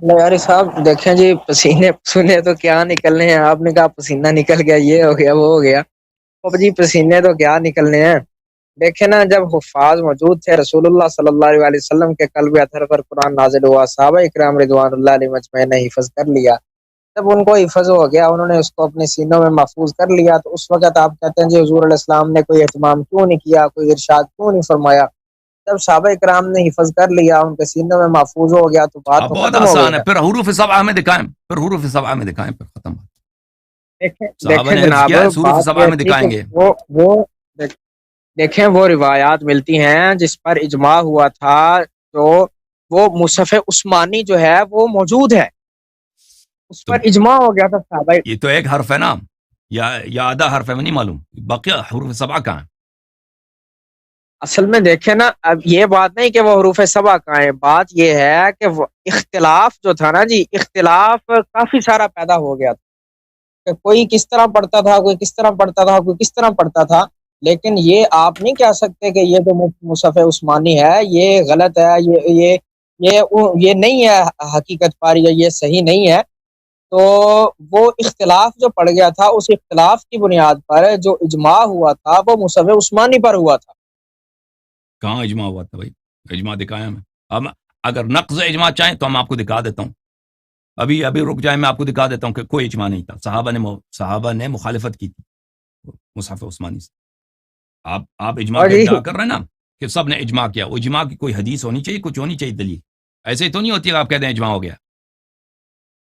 یاری صاحب دیکھیں جی، پسینے پسینے تو کیا نکلنے ہیں، آپ نے کہا پسینہ نکل گیا، یہ ہو گیا وہ ہو گیا، اب جی پسینے تو کیا نکلنے ہیں۔ دیکھیں نا، جب حفاظ موجود تھے رسول اللہ صلی اللہ علیہ وسلم کے قلب اطہر پر قرآن نازل ہوا، صحابہ اکرام رضوان اللہ علیہ مجمعین نے حفظ کر لیا۔ جب ان کو حفظ ہو گیا، انہوں نے اس کو اپنے سینوں میں محفوظ کر لیا، تو اس وقت آپ کہتے ہیں جی حضور علیہ السلام نے کوئی اہتمام کیوں نہیں کیا، کوئی ارشاد کیوں نہیں فرمایا؟ جب صحابہ اکرام نے حفظ کر لیا، ان کے سینوں میں محفوظ ہو گیا، تو بات اب تو بہت ختم ہو گئی آسان ہے، نا۔ پھر حروف سبعہ میں دکھائیں، پھر حروف سبعہ میں دکھائیں، پھر ختم۔ دیکھیں صحابہ دیکھیں نے حفظ جناب، کیا ہے، حروف بات سبعہ یہ میں تھی کہ دکھائیں گے۔ وہ دیکھیں وہ روایات ملتی ہیں جس پر اجماع ہوا تھا، جو وہ مصحف عثمانی جو ہے وہ موجود ہے، اس تو پر اجماع ہو گیا تھا صحابہ۔ یہ تو ایک حرف ہے نا، یا آدھا حرف ہے، میں نہیں معلوم باقی حروف سبعہ کہاں ہیں؟ اصل میں دیکھیں نا، اب یہ بات نہیں کہ وہ حروف سبع کا ہے، بات یہ ہے کہ وہ اختلاف جو تھا نا جی، اختلاف کافی سارا پیدا ہو گیا تھا کہ کوئی کس طرح پڑھتا تھا، کوئی کس طرح پڑھتا تھا، کوئی کس طرح پڑھتا تھا۔ لیکن یہ آپ نہیں کہہ سکتے کہ یہ جو مصحف عثمانی ہے یہ غلط ہے، یہ نہیں ہے حقیقت پار، یا یہ صحیح نہیں ہے۔ تو وہ اختلاف جو پڑ گیا تھا، اس اختلاف کی بنیاد پر جو اجماع ہوا تھا وہ مصحف عثمانی پر ہوا تھا۔ کہاں اجماع ہوا تھا بھائی؟ اجماع دکھائیں ہمیں۔ ہم اگر نقض اجماع چاہیں تو ہم آپ کو دکھا دیتا ہوں، ابھی رک جائیں، میں آپ کو دکھا دیتا ہوں کہ کوئی اجماع نہیں تھا، صحابہ نے مخالفت کی تھی مصحف عثمانی سے۔ آپ اجماع اور کا جی ادعا کر رہے ہیں نا کہ سب نے اجماع کیا، وہ اجماع کی کوئی حدیث ہونی چاہیے، کچھ ہونی چاہیے دلیل، ایسے ہی تو نہیں ہوتی کہ آپ کہتے ہیں اجماع ہو گیا۔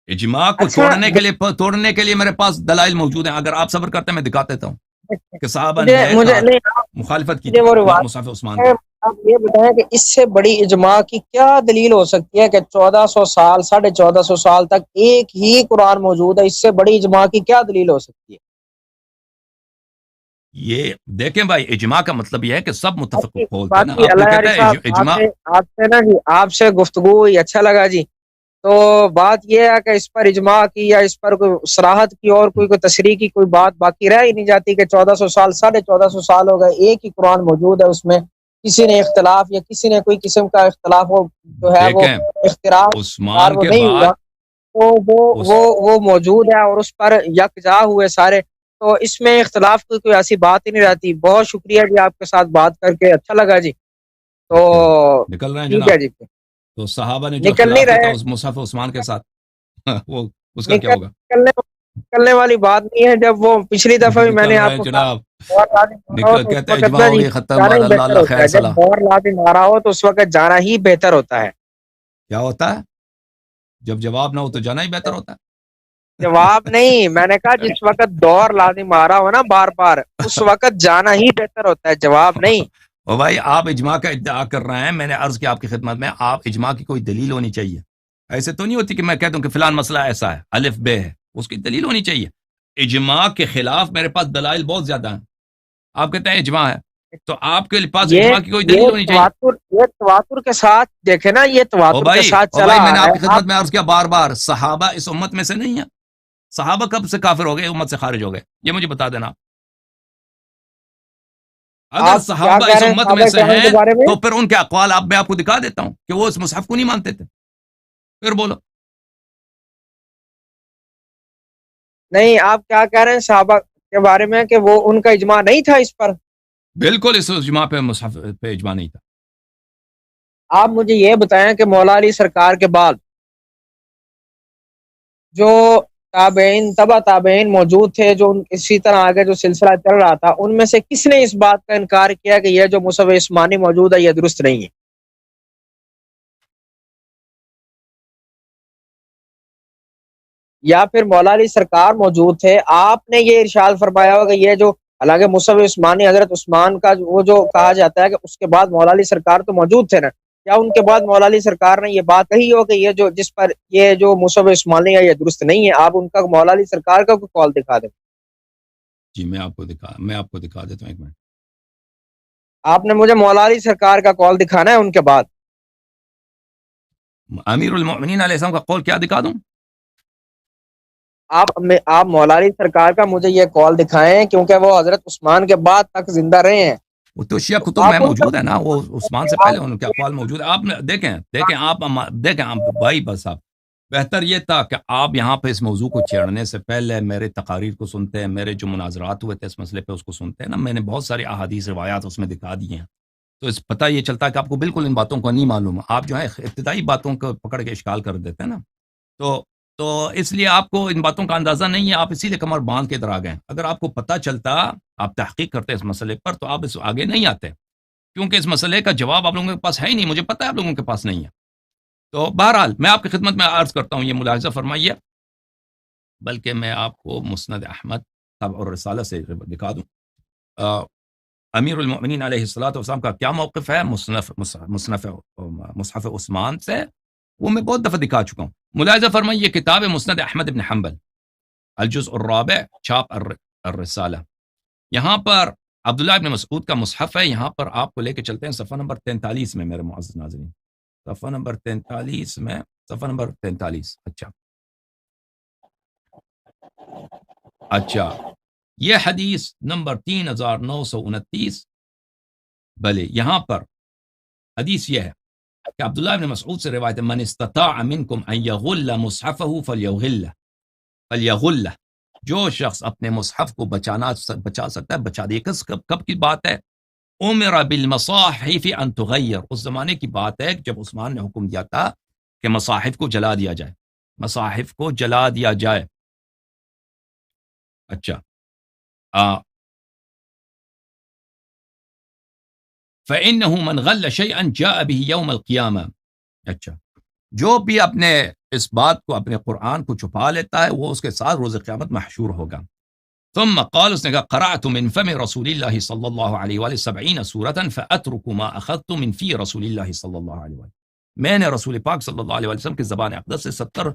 اجماع کو اچھا، توڑنے کے لیے میرے پاس دلائل موجود ہیں، اگر آپ صبر کرتے ہیں میں دکھا دیتا ہوں کہ صحابہ مجھے نے مجھے نہیں، مخالفت کی مجھے تھی وہ روایت مصحف عثمان کے۔ آپ یہ بتائیں کہ اس سے بڑی اجماع کی کیا دلیل ہو سکتی ہے کہ 1400 سال، 1450 سال تک ایک ہی قرآن موجود ہے، اس سے بڑی اجماع کی کیا دلیل ہو سکتی ہے؟ یہ دیکھیں بھائی، اجماع کا مطلب یہ ہے کہ سب متفق بولتے ہیں نا، باقی آپ کوئی اللہ یاری کہتا ہے صاحب، اجماع۔ آپ سے نا جی، آپ سے گفتگو ہوئی، اچھا لگا جی۔ تو بات یہ ہے کہ اس پر اجماع کی یا اس پر کوئی صراحت کی اور کوئی تشریح کی کوئی بات باقی رہ ہی نہیں جاتی کہ 1400 سال، 1450 سال ہو گئے، ایک ہی قرآن موجود ہے، اس میں کسی نے اختلاف یا کسی نے کوئی قسم کا اختلاف ہو جو ہے وہ دیکھیں اختراع عثمان وہ کے نہیں بعد ہوا، تو اس وہ موجود ہے اور اس پر یکجا ہوئے سارے، تو اس میں اختلاف کی کوئی ایسی بات ہی نہیں رہتی۔ بہت شکریہ جی، آپ کے ساتھ بات کر کے اچھا لگا جی۔ تو کیا نکل رہے ہیں ٹھیک جناب؟ ہے جی، تو صحابہ نے جو نکل نہیں اختلاف کیا تھا رہے، اس مصحف عثمان کے ساتھ وہ اس کا کیا ہوگا؟ نکلنے والی بات نہیں ہے۔ جب وہ پچھلی دفعہ بھی میں نکل نے رہے آپ ہیں کو کہا جناب، دور لازم مارا ہو، نکل تو اس کہتے ہیں وقت اجماع نا ہو جی گئی ختم، جانا بعد ہی اللہ بہتر اللہ ہوتا خیر ہے، جب صلاح۔ دور لازم مارا ہو تو اس وقت جانا ہی بہتر ہوتا ہے۔ کیا ہوتا ہے جب جواب نہ ہو تو جانا ہی بہتر ہوتا جواب نہیں، میں نے کہا ہے۔ جس وقت دور لازم مارا ہو نا بار بار، اس وقت جانا ہی بہتر ہوتا ہے، جواب نہیں۔ او بھائی، آپ اجماع کا ادعا کر رہے ہیں، میں نے عرض کیا آپ کی خدمت میں، آپ اجماع کی کوئی دلیل ہونی چاہیے، ایسے تو نہیں ہوتی کہ میں کہتا ہوں کہ فلان مسئلہ ایسا ہے، الف بے ہے، اس کی دلیل ہونی چاہیے۔ اجماع کے خلاف میرے پاس دلائل بہت زیادہ ہیں، آپ کہتے ہیں اجماع ہے، تو آپ کے پاس یہ اجماع کی کوئی دلیل ہونی چاہیے۔ یہ تواتر کے ساتھ دیکھیں نا، یہ تواتر کے ساتھ او چلا بھائی، میں آ نے رہا آپ ہے۔ کی خدمت میں عرض کیا بار بار، صحابہ اس امت میں سے نہیں ہیں، صحابہ کب سے کافر ہو گئے، امت سے خارج ہو گئے، یہ مجھے بتا دینا۔ اگر آپ کیا صحابہ کہہ اس رہے ہیں امت میں صحابہ سے کرام ہیں کے بارے میں؟ تو پھر ان کے اقوال میں آپ کو دکھا دیتا ہوں کہ وہ اس مصحف کو نہیں مانتے تھے، پھر بولو۔ نہیں، آپ کیا کہہ رہے ہیں صحابہ کے بارے میں کہ وہ ان کا اجماع نہیں تھا اس پر؟ بالکل اس اجماع پہ مصحف پہ اجماع نہیں تھا۔ آپ مجھے یہ بتائیں کہ مولا علی سرکار کے بعد جو تابعین، تبع تابعین موجود تھے، جو اسی طرح آگے جو سلسلہ چل رہا تھا، ان میں سے کس نے اس بات کا انکار کیا کہ یہ جو مصحف عثمانی موجود ہے یہ درست نہیں ہے؟ یا پھر مولا علی سرکار موجود تھے، آپ نے یہ ارشاد فرمایا ہوگا یہ جو، حالانکہ مصحف عثمانی حضرت عثمان کا وہ جو کہا جاتا ہے کہ اس کے بعد مولا علی سرکار تو موجود تھے نا، کیا ان کے بعد مولا علی سرکار نے یہ بات کہی ہو کہ یہ جو جس پر یہ جو مصحف عثمانی ہے یہ درست نہیں ہے؟ آپ ان کا مولا علی سرکار کا کوئی قول دکھا دیں۔ جی میں آپ کو دکھا دیتا ہوں، ایک منٹ۔ آپ نے مجھے مولا علی سرکار کا قول دکھانا ہے ان کے بعد۔ امیر المؤمنین علیہ السلام کا قول کیا دکھا دوں؟ آپ مولا علی سرکار کا مجھے یہ قول دکھائیں، کیونکہ وہ حضرت عثمان کے بعد تک زندہ رہے ہیں۔ وہ تو شیعہ کتب میں آپ ان موجود ہے نا، وہ عثمان سے کا پہلے ان کے اقوال موجود ہے۔ آپ دیکھیں آپ بھائی، بس آپ بہتر یہ تھا کہ آپ یہاں پہ اس موضوع کو چھیڑنے سے پہلے میرے تقاریر کو سنتے ہیں، میرے جو مناظرات ہوئے تھے اس مسئلے پہ اس کو سنتے ہیں نا، میں نے بہت ساری احادیث روایات اس میں دکھا دی ہیں، تو اس پتہ یہ چلتا ہے کہ آپ کو بالکل ان باتوں کو نہیں معلوم، آپ جو ہے ابتدائی باتوں کو پکڑ کے اشکال کر دیتے ہیں نا، تو اس لیے آپ کو ان باتوں کا اندازہ نہیں ہے، آپ اسی لیے کمر باندھ کے ادھر آ گئے۔ اگر آپ کو پتہ چلتا، آپ تحقیق کرتے اس مسئلے پر، تو آپ اس آگے نہیں آتے، کیونکہ اس مسئلے کا جواب آپ لوگوں کے پاس ہے ہی نہیں، مجھے پتہ ہے آپ لوگوں کے پاس نہیں ہے۔ تو بہرحال میں آپ کی خدمت میں عرض کرتا ہوں، یہ ملاحظہ فرمائیے، بلکہ میں آپ کو مسند احمد طبع اور رسالہ سے دکھا دوں۔ امیر المؤمنین علیہ الصلوۃ والسلام کا کیا موقف ہے مصحف عثمان سے، وہ میں بہت دفعہ دکھا چکا ہوں۔ ملاحظہ فرمائیے، کتاب مسند احمد بن حنبل الجزء الرابع چھاپ الرسالہ، یہاں پر عبداللہ ابن مسعود کا مصحف ہے، یہاں پر آپ کو لے کے چلتے ہیں صفحہ نمبر 43 میں، میرے معزز ناظرین، صفحہ نمبر 43 میں، صفحہ نمبر 43۔ اچھا یہ حدیث نمبر 3929، بلے یہاں پر حدیث یہ ہے کہ عبداللہ ابن مسعود سے روایت ہے، من استطاع منکم ان یغل مصحفہ فلیغل، جو شخص اپنے مصحف کو بچا سکتا ہے بچا دے۔ کب کی بات ہے؟ امر بالمصاحف ان تغیر، اس زمانے کی بات ہے جب عثمان نے حکم دیا تھا کہ مصاحف کو جلا دیا جائے، مصاحف کو جلا دیا جائے۔ اچھا فإنه من غل شيئا جاء به يوم القيامة، اچھا جو بھی اپنے اس بات کو، اپنے قرآن کو چھپا لیتا ہے، وہ اس کے ساتھ روز قیامت محشور ہوگا۔ ثم قال، اس نے کہا، قرأت من فم رسول اللہ صلی اللہ علیہ وآلہ 70 سورة فأترك ما أخذت من في رسول اللہ صلی اللہ علیہ وآلہ، میں نے رسول پاک صلی اللہ علیہ وسلم کی زبان اقدس سے 70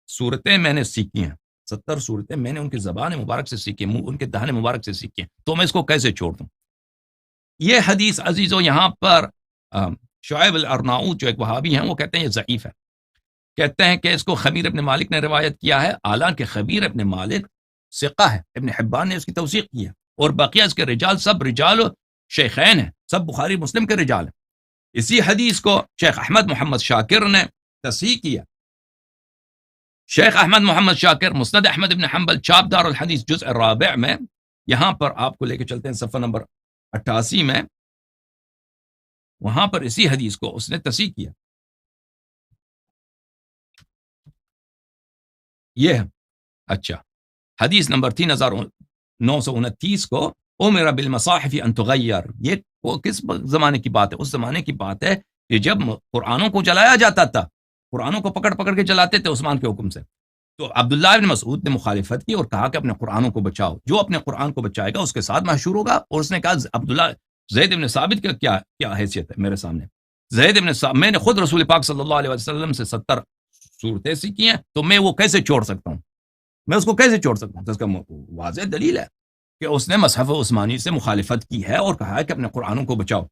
صورتیں میں نے سیکھی ہیں، 70 صورتیں میں نے ان کی زبان مبارک سے سیکھی ہیں، ان کے دہن مبارک سے سیکھی ہیں، تو میں اس کو کیسے چھوڑ دوں؟ یہ حدیث عزیزو، یہاں پر شعیب الارناؤوط جو ایک وہابی ہیں، وہ کہتے ہیں یہ ضعیف ہے، کہتے ہیں کہ اس کو خبیر ابن مالک نے روایت کیا ہے، حالانکہ خبیر ابن مالک ثقہ ہے، ابن حبان نے اس کی توثیق کی ہے، اور بقیہ اس کے رجال سب رجال شیخین ہیں، سب بخاری مسلم کے رجال ہیں۔ اسی حدیث کو شیخ احمد محمد شاکر نے تصحیح کیا، شیخ احمد محمد شاکر مسند احمد ابن حنبل چھاپ دار الحدیث جزء الرابع میں، یہاں پر آپ کو لے کے چلتے ہیں صفحہ نمبر 88 میں، وہاں پر اسی حدیث کو اس نے تصحیح کیا۔ یہ ہے اچھا حدیث نمبر 3929 کو، امر بالمصاحف ان تغیر، یہ وہ کس زمانے کی بات ہے؟ اس زمانے کی بات ہے کہ جب قرآنوں کو جلایا جاتا تھا، قرآنوں کو پکڑ پکڑ کے جلاتے تھے عثمان کے حکم سے، تو عبداللہ ابن مسعود نے مخالفت کی اور کہا کہ اپنے قرآنوں کو بچاؤ، جو اپنے قرآن کو بچائے گا اس کے ساتھ محشور ہوگا۔ اور اس نے کہا، عبداللہ زید ابن ثابت کا کیا حیثیت ہے میرے سامنے؟ زید ابن ثابت، میں نے خود رسول پاک صلی اللہ علیہ وسلم سے 70 صورتیں سیکھی ہیں، تو میں وہ کیسے چھوڑ سکتا ہوں؟ میں اس کو کیسے چھوڑ سکتا ہوں؟ تو اس کا واضح دلیل ہے کہ اس نے مصحف عثمانی سے مخالفت کی ہے اور کہا ہے کہ اپنے قرآنوں کو بچاؤ۔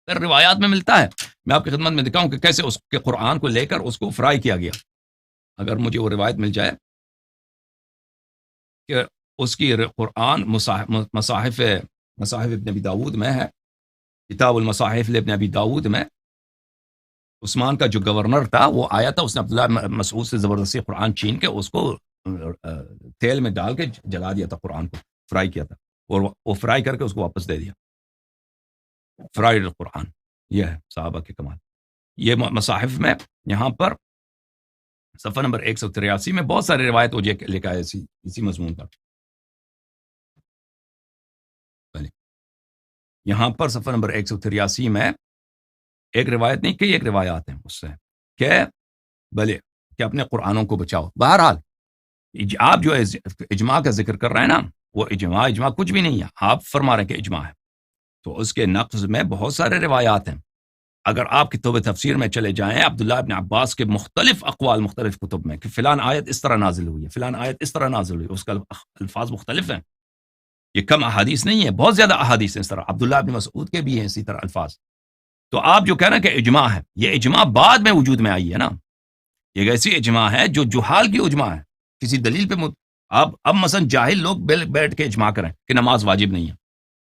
پھر روایات میں ملتا ہے، میں آپ کی خدمت میں دکھاؤں کہ کیسے اس کے قرآن کو لے کر اس کو فرائی کیا گیا، اگر مجھے وہ روایت مل جائے کہ اس کی قرآن مصاحف ابن ابی داود میں ہے، کتاب المصاحف ابن ابی داود میں عثمان کا جو گورنر تھا وہ آیا تھا، اس نے عبداللہ مسعود سے زبردستی قرآن چھین کے اس کو تیل میں ڈال کے جلا دیا تھا، قرآن کو فرائی کیا تھا، اور وہ فرائی کر کے اس کو واپس دے دیا، فرائیڈ قرآن۔ یہ ہے صحابہ کے کمال۔ یہ مصاحف میں یہاں پر صفحہ نمبر 183 میں بہت سارے روایت مجھے لکھا ہے اسی مضمون پر، یہاں پر صفحہ نمبر 183 میں ایک روایت نہیں، کئی ایک روایات ہیں اس سے کہ بھلے کہ اپنے قرآنوں کو بچاؤ۔ بہرحال آپ جو اجماع کا ذکر کر رہے ہیں نا، وہ اجماع کچھ بھی نہیں ہے، آپ فرما رہے ہیں کہ اجماع ہے، تو اس کے نقض میں بہت سارے روایات ہیں۔ اگر آپ کتب تفسیر میں چلے جائیں، عبداللہ ابن عباس کے مختلف اقوال مختلف کتب میں کہ فلان آیت اس طرح نازل ہوئی ہے، فلان آیت اس طرح نازل ہوئی ہے، اس کا الفاظ مختلف ہیں، یہ کم احادیث نہیں ہے، بہت زیادہ احادیث ہیں اس طرح، عبداللہ ابن مسعود کے بھی ہیں اسی طرح الفاظ۔ تو آپ جو کہہ رہے ہیں کہ اجماع ہے، یہ اجماع بعد میں وجود میں آئی ہے نا، یہ ایسی اجماع ہے جو جہال کی اجماع ہے، کسی دلیل پہ اب مثلا جاہل لوگ بیٹھ کے اجماع کریں کہ نماز واجب نہیں ہے،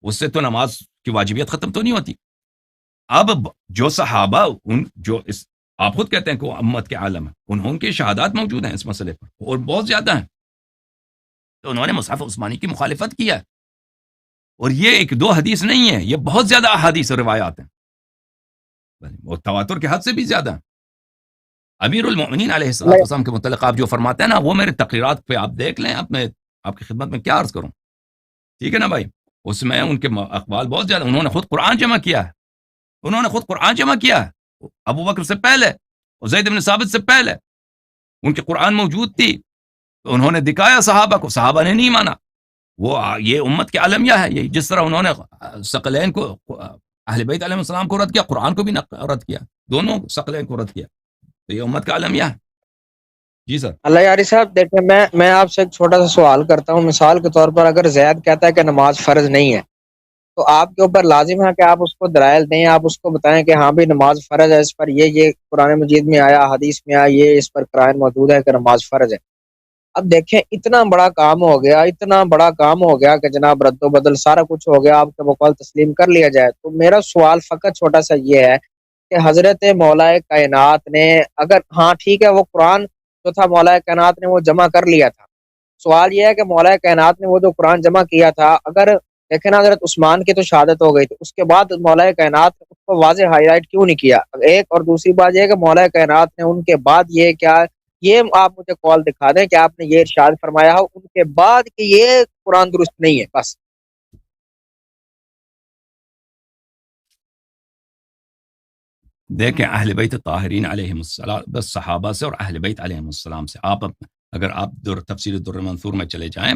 اس سے تو نماز کی واجبیت ختم تو نہیں ہوتی۔ اب جو صحابہ جو اس آپ خود کہتے ہیں کہ وہ امت کے عالم ہیں، انہوں کے شہادات موجود ہیں اس مسئلے پر اور بہت زیادہ ہیں، تو انہوں نے مصحف عثمانی کی مخالفت کیا ہے، اور یہ ایک دو حدیث نہیں ہے، یہ بہت زیادہ احادیث اور روایات ہیں، وہ تواتر کے حد سے بھی زیادہ ہیں۔ امیر المؤمنین علیہ السلام کے متعلق آپ جو فرماتے ہیں نا، وہ میرے تقریرات پہ آپ دیکھ لیں، آپ کی خدمت میں کیا عرض کروں، ٹھیک ہے نا بھائی؟ اس میں ان کے اقوال بہت زیادہ، انہوں نے خود قرآن جمع کیا ہے، انہوں نے خود قرآن جمع کیا ہے، ابو بکر سے پہلے اور زید بن ثابت سے پہلے ان کی قرآن موجود تھی، تو انہوں نے دکھایا صحابہ کو، صحابہ نے نہیں مانا۔ وہ یہ امت کے عالمیہ ہے، یہ جس طرح انہوں نے ثقلین کو، اہل بیت علیہ السلام کو رد کیا، قرآن کو بھی رد کیا، دونوں ثقلین کو رد کیا، تو یہ امت کا عالمیہ ہے۔ جی سر۔ اللہ یاری صاحب دیکھیں، میں آپ سے ایک چھوٹا سا سوال کرتا ہوں، مثال کے طور پر اگر زید کہتا ہے کہ نماز فرض نہیں ہے، تو آپ کے اوپر لازم ہے کہ آپ اس کو دلائل دیں، آپ اس کو بتائیں کہ ہاں بھی نماز فرض ہے، اس پر یہ قرآن مجید میں آیا، حدیث میں آیا، یہ اس پر قرائن موجود ہے کہ نماز فرض ہے۔ اب دیکھیں اتنا بڑا کام ہو گیا، اتنا بڑا کام ہو گیا کہ جناب رد و بدل سارا کچھ ہو گیا، آپ کے بقول تسلیم کر لیا جائے۔ تو میرا سوال فقط چھوٹا سا یہ ہے کہ حضرت مولا کائنات نے، اگر ہاں ٹھیک ہے وہ قرآن جو تھا مولا کائنات نے وہ جمع کر لیا تھا، سوال یہ ہے کہ مولا کائنات نے وہ جو قرآن جمع کیا تھا، اگر دیکھیں نا حضرت عثمان کی تو شہادت ہو گئی تھی، اس کے بعد مولا کائنات نے اس کو واضح ہائی لائٹ کیوں نہیں کیا؟ ایک، اور دوسری بات یہ ہے کہ مولا کائنات نے ان کے بعد یہ کیا، یہ آپ مجھے کال دکھا دیں کہ آپ نے یہ ارشاد فرمایا ہو ان کے بعد کہ یہ قرآن درست نہیں ہے، بس۔ دیکھیں اہل بیت طاہرین علیہم السلام، بس صحابہ سے اور اہل بیت علیہم السلام سے، اگر آپ تفسیر در منثور میں چلے جائیں،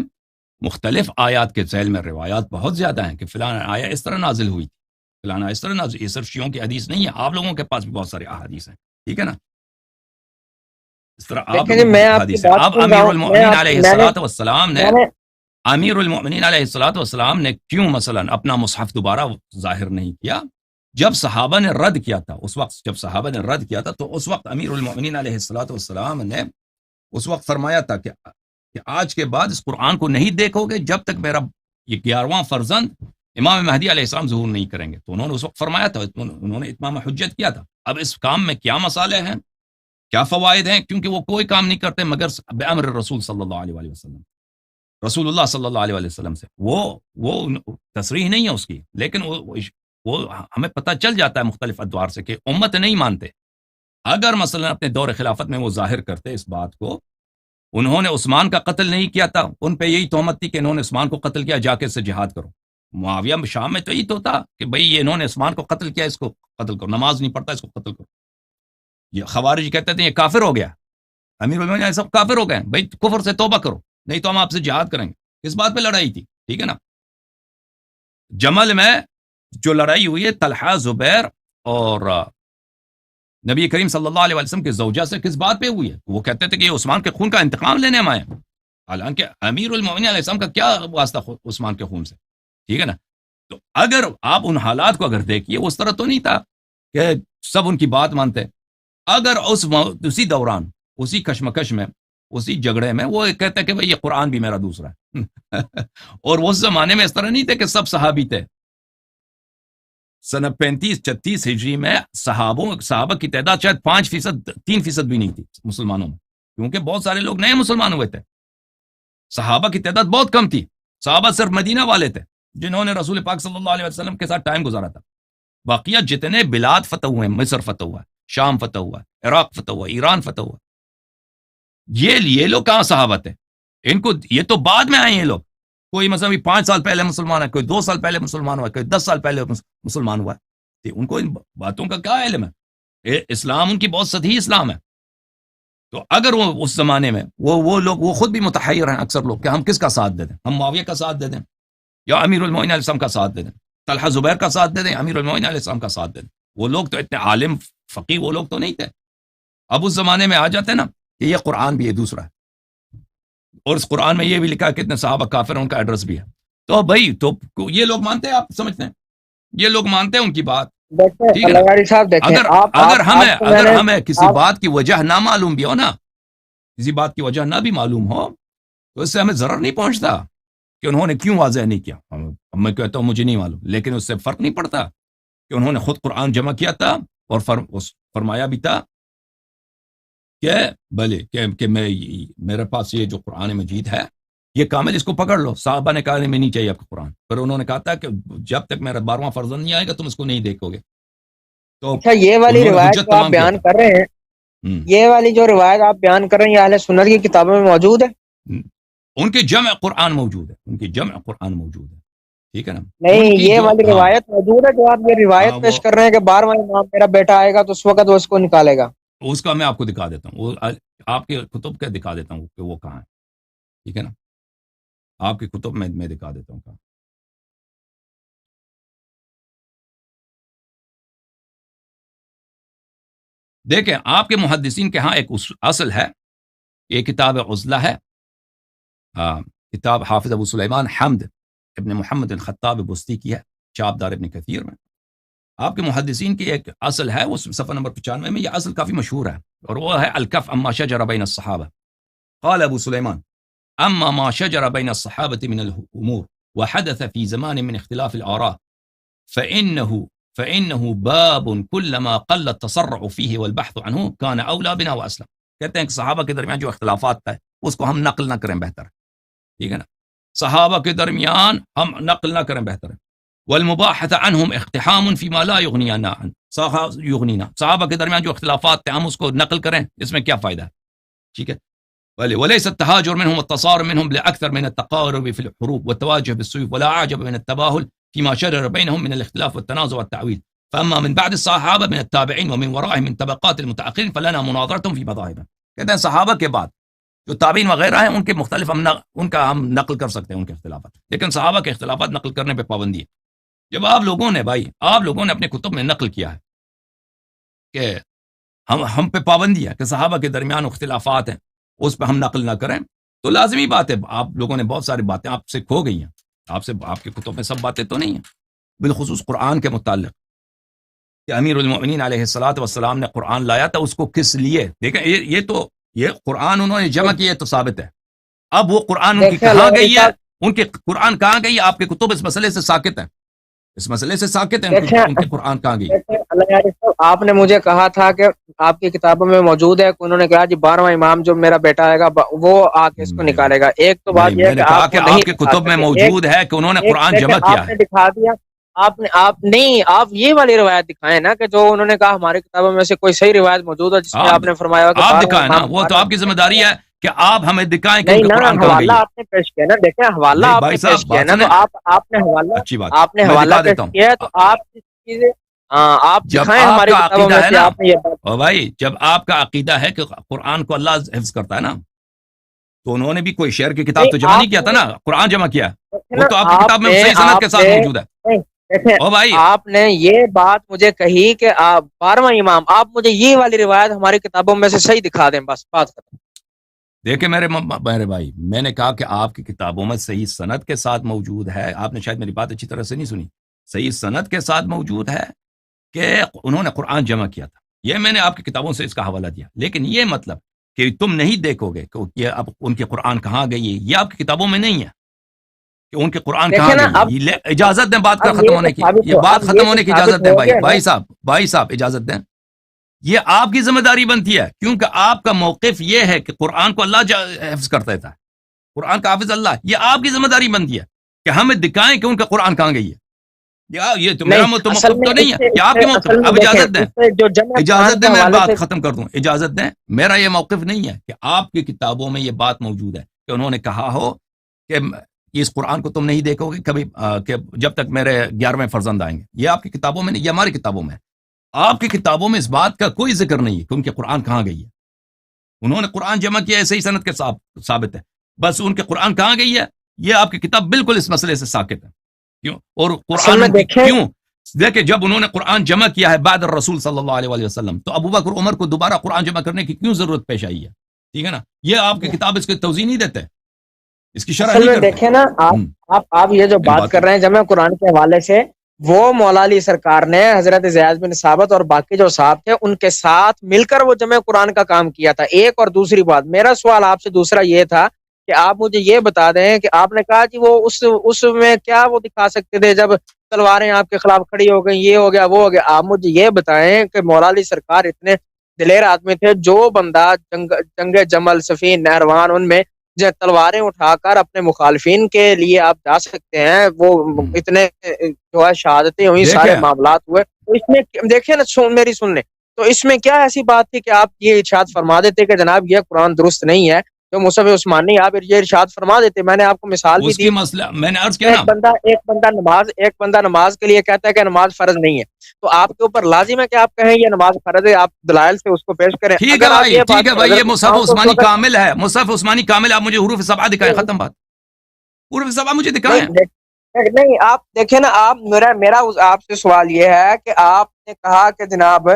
مختلف آیات کے ذیل میں روایات بہت زیادہ ہیں کہ فلاں آیا اس طرح نازل ہوئی تھی، فلاں آیا اس طرح نازل، یہ صرف شیعوں کی حدیث نہیں ہے، آپ لوگوں کے پاس بھی بہت سارے احادیث ہیں، ٹھیک ہے نا؟ اس طرح آپ دیکھیں جی لوگوں میں کے آپ کی حدیث ہیں۔ بات اب سن رہا امیر ہوں، المؤمنین علیہ السلام نے، میں نے امیر المؤمنین علیہ السلام نے کیوں مثلا اپنا مصحف دوبارہ ظاہر نہیں کیا؟ جب صحابہ نے رد کیا تھا، اس وقت جب صحابہ نے رد کیا تھا، تو اس وقت امیر المؤمنین علیہ السلام نے اس وقت فرمایا تھا کہ آج کے بعد اس قرآن کو نہیں دیکھو گے جب تک میرا یہ 11واں فرزند امام مہدی علیہ السلام ظہور نہیں کریں گے۔ تو انہوں نے اس وقت فرمایا تھا، انہوں نے اتمام حجت کیا تھا۔ اب اس کام میں کیا مسالے ہیں، کیا فوائد ہیں؟ کیونکہ وہ کوئی کام نہیں کرتے مگر بامر رسول صلی اللہ علیہ وآلہ وسلم، رسول اللہ صلی اللہ علیہ وآلہ وسلم سے، وہ تصریح نہیں ہے اس کی، لیکن وہ ہمیں پتہ چل جاتا ہے مختلف ادوار سے کہ امت نہیں مانتے۔ اگر مثلا اپنے دور خلافت میں وہ ظاہر کرتے اس بات کو، انہوں نے عثمان کا قتل نہیں کیا تھا، ان پہ یہی تہمت تھی کہ انہوں نے عثمان کو قتل کیا، جا کے اس سے جہاد کرو۔ معاویہ شام میں تو یہی تو تھا کہ بھئی یہ انہوں نے عثمان کو قتل کیا، اس کو قتل کرو، نماز نہیں پڑھتا، اس کو قتل کرو۔ یہ خوارج کہتے تھے یہ کافر ہو گیا، امیر المومنین سب کافر ہو گئے، بھئی کفر سے توبہ کرو، نہیں تو ہم آپ سے جہاد کریں گے۔ کس بات پہ لڑائی تھی؟ ٹھیک ہے نا؟ جمل میں جو لڑائی ہوئی ہے طلحہ، زبیر اور نبی کریم صلی اللہ علیہ وسلم کے زوجہ سے، کس بات پہ ہوئی ہے؟ وہ کہتے تھے کہ یہ عثمان کے خون کا انتقام لینے ہم آئے ہیں، حالانکہ امیر المومنین علیہ السلام کا کیا واسطہ عثمان کے خون سے؟ ٹھیک ہے نا؟ تو اگر آپ ان حالات کو اگر دیکھیے، اس طرح تو نہیں تھا کہ سب ان کی بات مانتے۔ اگر اسی دوران، اسی کشمکش میں، اسی جھگڑے میں وہ کہتے کہ بھئی یہ قرآن بھی میرا دوسرا ہے اور اس زمانے میں اس طرح نہیں تھے کہ سب صحابی تھے۔ سن 35-36 ہجری میں صحابہ کی تعداد شاید 5%، 3% بھی نہیں تھی مسلمانوں میں، کیونکہ بہت سارے لوگ نئے مسلمان ہوئے تھے۔ صحابہ کی تعداد بہت کم تھی، صحابہ صرف مدینہ والے تھے جنہوں نے رسول پاک صلی اللہ علیہ وسلم کے ساتھ ٹائم گزارا تھا۔ باقیہ جتنے بلاد فتح ہوئے ہیں، مصر فتح ہوا ہے، شام فتح ہوا ہے، عراق فتح ہوا ہے، ایران فتح ہوا ہے، یہ لوگ کہاں صحابہ تھے؟ ان کو یہ تو بعد میں آئے ہیں، یہ لوگ کوئی مثلا 5 سال پہلے مسلمان ہے، کوئی 2 سال پہلے مسلمان ہوا ہے، کوئی 10 سال پہلے مسلمان ہوا ہے، ان کو ان باتوں کا کیا علم ہے؟ اسلام ان کی بہت سطحی اسلام ہے۔ تو اگر وہ اس زمانے میں وہ لوگ، وہ خود بھی متحیر ہیں اکثر لوگ کہ ہم کس کا ساتھ دے دیں، ہم معاویہ کا ساتھ دے دیں یا امیر المومنین علیہ السلام کا ساتھ دے دیں، طلحہ زبیر کا ساتھ دے دیں، امیر المومنین علیہ السلام کا ساتھ دے دیں۔ وہ لوگ تو اتنے عالم فقیہ وہ لوگ تو نہیں تھے۔ اب اس زمانے میں آ جاتے نا کہ یہ قرآن بھی ہے دوسرا ہے، اور اس قرآن میں یہ بھی لکھا کہ اتنے صحابہ کافر ہیں، ان کا ایڈریس بھی ہے، تو بھائی تو یہ لوگ مانتے ہیں، آپ سمجھتے ہیں یہ لوگ مانتے ہیں ان کی بات، دیکھیں ٹھیک ہے نا؟ اللہ صاحب، دیکھیں اگر ہمیں کسی بات کی وجہ نہ معلوم بھی ہو نا، کسی بات کی وجہ نہ بھی معلوم ہو، تو اس سے ہمیں ضرر نہیں پہنچتا کہ انہوں نے کیوں واضح نہیں کیا۔ میں کہتا ہوں مجھے نہیں معلوم، لیکن اس سے فرق نہیں پڑتا کہ انہوں نے خود قرآن جمع کیا تھا اور فرمایا بھی تھا کہ بھلے کہ میرے پاس یہ جو قرآن مجید ہے یہ کامل، اس کو پکڑ لو. صحابہ نے کہا میں نہیں چاہیے آپ کو قرآن، پھر انہوں نے کہا تھا کہ جب تک میرا 12واں فرزند نہیں آئے گا تم اس کو نہیں دیکھو گے. تو اچھا یہ والی انہوں نے روایت حجت جو آپ تمام کیا بیان تھا. کر رہے ہیں، یہ والی جو روایت آپ بیان کر رہے ہیں یہ اہل سنت کی کتابوں میں موجود ہے؟ ان کے جمع قرآن موجود ہے، ان کی جمع قرآن موجود ہے، ٹھیک ہے نا. نہیں، ان کی یہ جو والی روایت موجود ہے جو آپ یہ روایت پیش کر رہے ہیں کہ 12واں امام میرا بیٹا آئے گا تو اس وقت وہ اس کو نکالے گا؟ اس کا میں آپ کو دکھا دیتا ہوں، وہ آپ کے کتب کا دکھا دیتا ہوں کہ وہ کہاں ہے، ٹھیک ہے نا. آپ کی کتب میں دکھا دیتا ہوں کہاں. دیکھیں آپ کے محدثین کے ہاں ایک اصل ہے، یہ کتاب عزلہ ہے، کتاب حافظ ابو سلیمان حمد ابن محمد الخطاب بستی کی ہے، چاپ دار ابن کثیر میں. آپ کے محدثین کی ایک اصل ہے، وہ صفحہ نمبر 95 میں، یہ اصل کافی مشہور ہے، اور وہ ہے الکف اما شجر بین الصحابہ. قال ابو سلیمان اما ما شجر بین الصحابة من الامور وحدث في زمان من اختلاف الآراء فإنه باب كلما قل التسرع فيه والبحث عنه كان أولى بنا وأسلم. کہتے ہیں کہ صحابہ کے درمیان جو اختلافات ہے اس کو ہم نقل نہ کریں بہتر ہے، ٹھیک ہے نا. صحابہ کے درمیان ہم نقل نہ کریں بہتر ہے. والمباحث عنهم اقتحام فيما لا يغنينا عن صحابہ کے درمیان جو اختلافات ہیں ہم اس کو نقل کریں، اس میں کیا فائدہ ہے، ٹھیک ہے. وليس التهاجر منهم والتصارع منهم لأكثر من التقارب في الحروب والتواجه بالسيوف ولا عجب من التباهل فيما شجر بينهم من الاختلاف والتنازع والتعويل. فأما من بعد الصحابة من التابعين ومن ورائهم من طبقات المتأخرين فلنا مناظرتهم في مذاهبهم. کہتے ہیں صحابہ کے بعد جو تابعین وغیرہ ہیں ان کے مختلف ان کا ہم نقل کر سکتے ہیں ان کے اختلافات، لیکن صحابہ کے اختلافات نقل کرنے پہ پابندی ہے. جب آپ لوگوں نے اپنے کتب میں نقل کیا ہے کہ ہم پہ پابندی ہے کہ صحابہ کے درمیان اختلافات ہیں اس پہ ہم نقل نہ کریں، تو لازمی بات ہے آپ لوگوں نے بہت ساری باتیں آپ سے کھو گئی ہیں، آپ کے کتب میں سب باتیں تو نہیں ہیں. بالخصوص قرآن کے متعلق کہ امیر المؤمنین علیہ الصلوۃ والسلام نے قرآن لایا تھا، اس کو کس لیے؟ دیکھیں یہ قرآن انہوں نے جمع کیا تو ثابت ہے. اب وہ قرآن ان کی کہاں گئی ہے، ان کے قرآن کہاں گئی ہے؟ آپ کے کتب اس مسئلے سے ساکت ہیں، اس مسئلے سے ساکت ہیں ان کے قرآن کہاں گئی. آپ نے مجھے کہا تھا کہ آپ کی کتابوں میں موجود ہے کہ انہوں نے کہا جی 12واں امام جو میرا بیٹا آئے گا وہ آ کے اس کو نکالے گا. ایک تو بات یہ ہے کہ آپ کے کتب میں موجود ہے کہ انہوں نے قرآن جمع کیا ہے. دکھا دیا آپ یہ والی روایت دکھائیں نا کہ جو انہوں نے کہا ہماری کتابوں میں سے کوئی صحیح روایت موجود ہے جس میں آپ نے فرمایا کہ آپ دکھائیں نا، وہ تو آپ کی ذمہ داری ہے کہ آپ ہمیں دکھائیں کہ قرآن کہاں گئی. حوالہ آپ نے پیش کیا نا، دیکھیں حوالہ آپ نے پیش کیا نا، تو آپ نے حوالہ اچھی بات آپ نے حوالہ پیش کیا ہے تو آپ چیزیں آپ دکھائیں ہماری کتابوں میں سے. آپ نے یہ بات بھائی جب آپ کا عقیدہ ہے کہ قرآن کو اللہ حفظ کرتا ہے نا، تو انہوں نے بھی کوئی شعر کی کتاب تو جمع نہیں کیا تھا نا، قرآن جمع کیا، وہ تو آپ کی کتاب میں صحیح سند کے ساتھ موجود ہے. آپ نے یہ بات مجھے کہی کہ آپ 12واں امام، آپ مجھے یہ والی روایت ہماری کتابوں میں سے صحیح دکھا دیں، بس بات ختم. دیکھیں میرے بھائی، میں نے کہا کہ آپ کی کتابوں میں صحیح سند کے ساتھ موجود ہے، آپ نے شاید میری بات اچھی طرح سے نہیں سنی، صحیح سند کے ساتھ موجود ہے کہ انہوں نے قرآن جمع کیا تھا. یہ میں نے آپ کی کتابوں سے اس کا حوالہ دیا، لیکن یہ مطلب کہ تم نہیں دیکھو گے کہ یہ اب ان کے قرآن کہاں گئی ہے، یہ آپ کی کتابوں میں نہیں ہے کہ ان کے قرآن کہاں گئی ہے. اجازت دیں بات کا ختم ہونے کی، یہ بات ختم ہونے کی اجازت دیں بھائی صاحب اجازت دیں. یہ آپ کی ذمہ داری بنتی ہے کیونکہ آپ کا موقف یہ ہے کہ قرآن کو اللہ حفظ کرتا تھا، قرآن کا حافظ اللہ. یہ آپ کی ذمہ داری بنتی ہے کہ ہمیں دکھائیں کہ ان کا قرآن کہاں گئی ہے. یہ تو میرا مطلب تو نہیں ہے کہ آپ کے موقف. اب اجازت دیں میں بات ختم کر دوں، اجازت دیں. میرا یہ موقف نہیں ہے کہ آپ کی کتابوں میں یہ بات موجود ہے کہ انہوں نے کہا ہو کہ اس قرآن کو تم نہیں دیکھو گے کبھی کہ جب تک میرے 11ویں فرزند آئیں گے. یہ آپ کی کتابوں میں نہیں، یہ ہماری کتابوں میں. آپ کی کتابوں میں اس بات کا کوئی ذکر نہیں ہے کہ ان کے قرآن کہاں گئی ہے. انہوں نے قرآن جمع کیا ہے، صحیح سند کے ثابت ہے، بس ان کے قرآن کہاں گئی ہے یہ آپ کی کتاب بالکل اس مسئلے سے ساکت ہے. کیوں؟ اور قرآن کیوں دیکھیں جب انہوں نے قرآن جمع کیا ہے بعد الرسول صلی اللہ علیہ وسلم، تو ابو بکر عمر کو دوبارہ قرآن جمع کرنے کی کیوں ضرورت پیش آئی ہے؟ ٹھیک ہے نا. یہ آپ کی کتاب اس کی توضیح نہیں دیتے، اس کی شرح نہیں کرتے. دیکھیں نا آپ یہ جو بات کر رہے ہیں جمع قرآن کے حوالے سے، وہ مولا علی سرکار نے حضرت زیاد بن ثابت اور باقی جو صاحب تھے ان کے ساتھ مل کر وہ جمع قرآن کا کام کیا تھا. ایک اور دوسری بات، میرا سوال آپ سے دوسرا یہ تھا کہ آپ مجھے یہ بتا دیں کہ آپ نے کہا کہ وہ اس میں کیا وہ دکھا سکتے تھے جب تلواریں آپ کے خلاف کھڑی ہو گئی، یہ ہو گیا وہ ہو گیا. آپ مجھے یہ بتائیں کہ مولا علی سرکار اتنے دلیر آدمی تھے. جو بندہ جنگ جمل، صفین، نہروان، ان میں جو تلواریں اٹھا کر اپنے مخالفین کے لیے آپ جا سکتے ہیں، وہ اتنے جو ہے شہادتیں ہوئی، سارے دیکھیں معاملات ہوئے. تو اس میں دیکھیں نا، میری سن لیں، تو اس میں کیا ایسی بات تھی کہ آپ یہ ارشاد فرما دیتے کہ جناب یہ قرآن درست نہیں ہے، جو مصحف عثمانی، آپ یہ ارشاد فرما دیتے. میں نے آپ کو مثال بھی اس دی. کی مسئلہ میں نے عرض کیا نا، ایک بندہ نماز کے لیے کہتا ہے کہ نماز فرض نہیں ہے، تو آپ کے اوپر لازم ہے کہ آپ کہیں یہ نماز فرض ہے، آپ دلائل سے اس کو پیش کریں. ٹھیک ہے اگر آپ بھائی، یہ بات ٹھیک ہے پر بھائی، اگر یہ مصحف تو اس عثمانی وقت کامل ہے، مصحف عثمانی کامل ہے، آپ مجھے حروف سبعہ دکھائیں، ختم بات. حروف سبعہ مجھے دکھائیں. نہیں آپ دیکھیں نا، آپ میرا آپ سے سوال یہ ہے کہ آپ نے کہا کہ جناب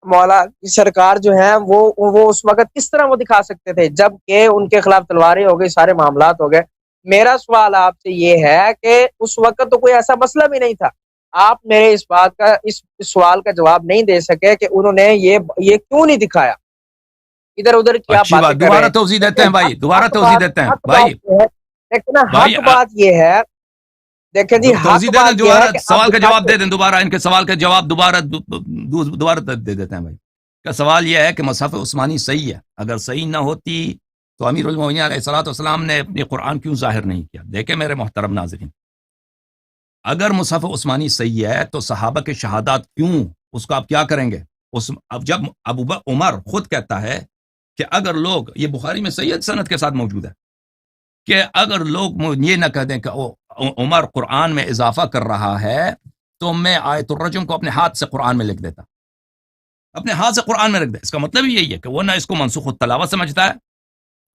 مولا کی سرکار جو ہیں وہ اس وقت کس طرح وہ دکھا سکتے تھے جب کہ ان کے خلاف تلواریں ہو گئی، سارے معاملات ہو گئے. میرا سوال آپ سے یہ ہے کہ اس وقت تو کوئی ایسا مسئلہ بھی نہیں تھا. آپ میرے اس بات کا اس سوال کا جواب نہیں دے سکے کہ انہوں نے یہ کیوں نہیں دکھایا. ادھر ادھر کی آپ اچھی باتیں بات، کر رہے دوبارہ ہیں. توضیح دیتے ہیں بھائی، دوبارہ توضیح دیتے ہیں حق بھائی. بات یہ ہے، لیکن بھائی حق بات یہ ہے، دیکھیں جی توضیح حق دے دیں، بات یہ ہے دوبارہ کہ آپ سوال کا جواب دکھاتے. دے دیں، دوبارہ ان کے سوال کا جواب دوبارہ دے دیتے ہیں بھائی. کا سوال یہ ہے کہ مصحف عثمانی صحیح ہے، اگر صحیح نہ ہوتی تو امیر المومنین علیہ الصلوۃ والسلام نے اپنی قرآن کیوں ظاہر نہیں کیا؟ دیکھیں میرے محترم ناظرین، اگر مصحف عثمانی صحیح ہے تو صحابہ کے شہادات کیوں، اس کو آپ کیا کریں گے؟ اب جب عمر خود کہتا ہے کہ اگر لوگ، یہ بخاری میں صحیح سند کے ساتھ موجود ہے، کہ اگر لوگ یہ نہ کہہ دیں کہ عمر قرآن میں اضافہ کر رہا ہے تو میں آیت الرجم کو اپنے ہاتھ سے قرآن میں لکھ دیتا، اپنے ہاتھ سے قرآن میں رکھ دے. اس کا مطلب یہی ہے کہ وہ نہ اس کو منسوخ التلاوت سمجھتا ہے